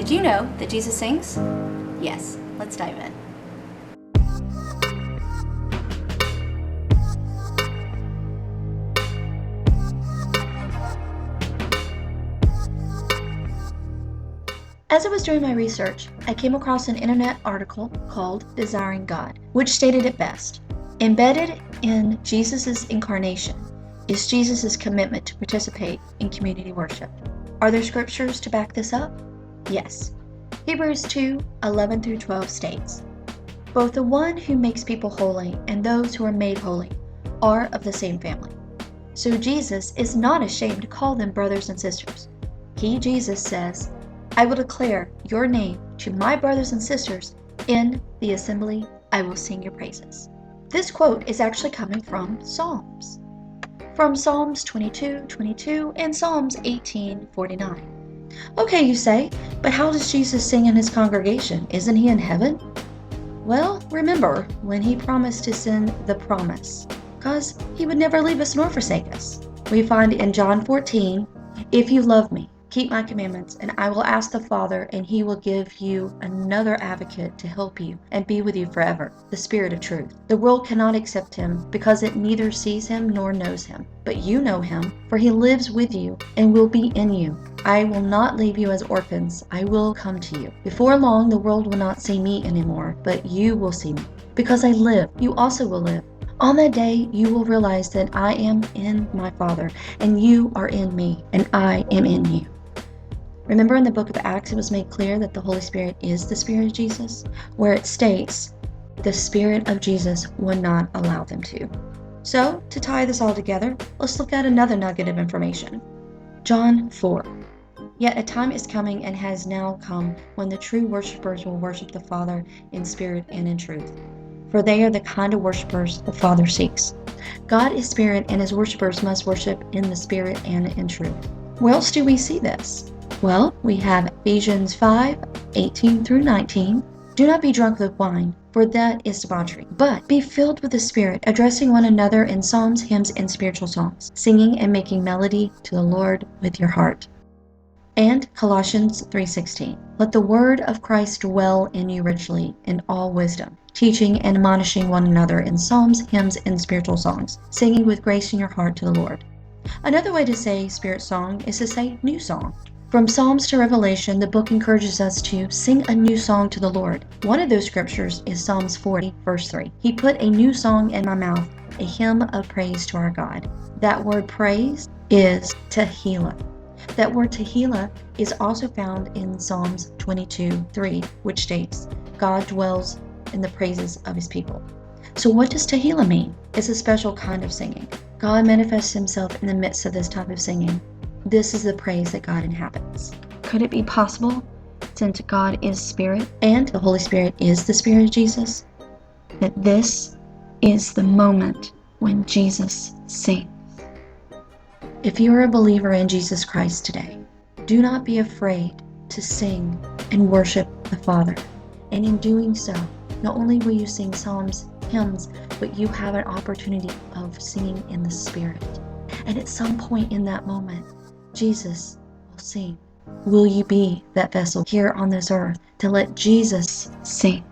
Did you know that Jesus sings? Yes, let's dive in. As I was doing my research, I came across an internet article called Desiring God, which stated it best. Embedded in Jesus' incarnation is Jesus' commitment to participate in community worship. Are there scriptures to back this up? Yes. Hebrews 2:11-12 states, "Both the one who makes people holy and those who are made holy are of the same family." So Jesus is not ashamed to call them brothers and sisters. He, Jesus, says, "I will declare your name to my brothers and sisters. In the assembly, I will sing your praises." This quote is actually coming from Psalms 22:22 and Psalms 18:49. Okay, you say, but how does Jesus sing in his congregation? Isn't he in heaven? Well, remember when he promised to send the promise, because he would never leave us nor forsake us. We find in John 14, "If you love me, keep my commandments, and I will ask the Father, and he will give you another advocate to help you and be with you forever, the Spirit of truth. The world cannot accept him because it neither sees him nor knows him. But you know him, for he lives with you and will be in you. I will not leave you as orphans. I will come to you. Before long, the world will not see me anymore, but you will see me. Because I live, you also will live. On that day, you will realize that I am in my Father, and you are in me, and I am in you." Remember in the book of Acts, it was made clear that the Holy Spirit is the Spirit of Jesus, where it states, "The Spirit of Jesus would not allow them to." So, to tie this all together, let's look at another nugget of information. John 4. "Yet a time is coming and has now come when the true worshipers will worship the Father in spirit and in truth. For they are the kind of worshipers the Father seeks." God is spirit, and his worshipers must worship in the spirit and in truth. Where else do we see this? Well, we have Ephesians 5:18-19. "Do not be drunk with wine, for that is debauchery, but be filled with the Spirit, addressing one another in psalms, hymns, and spiritual songs, singing and making melody to the Lord with your heart." And Colossians 3:16, "Let the word of Christ dwell in you richly in all wisdom, teaching and admonishing one another in psalms, hymns, and spiritual songs, singing with grace in your heart to the Lord." Another way to say spirit song is to say new song. From Psalms to Revelation, the book encourages us to sing a new song to the Lord. One of those scriptures is Psalms 40, verse 3. "He put a new song in my mouth, a hymn of praise to our God." That word praise is tehillah. That word tehillah is also found in Psalms 22:3, which states, "God dwells in the praises of his people." So what does tehillah mean? It's a special kind of singing. God manifests himself in the midst of this type of singing. This is the praise that God inhabits. Could it be possible, since God is spirit and the Holy Spirit is the Spirit of Jesus, that this is the moment when Jesus sings? If you are a believer in Jesus Christ today, do not be afraid to sing and worship the Father. And in doing so, not only will you sing psalms, hymns, but you have an opportunity of singing in the Spirit. And at some point in that moment, Jesus will sing. Will you be that vessel here on this earth to let Jesus sing?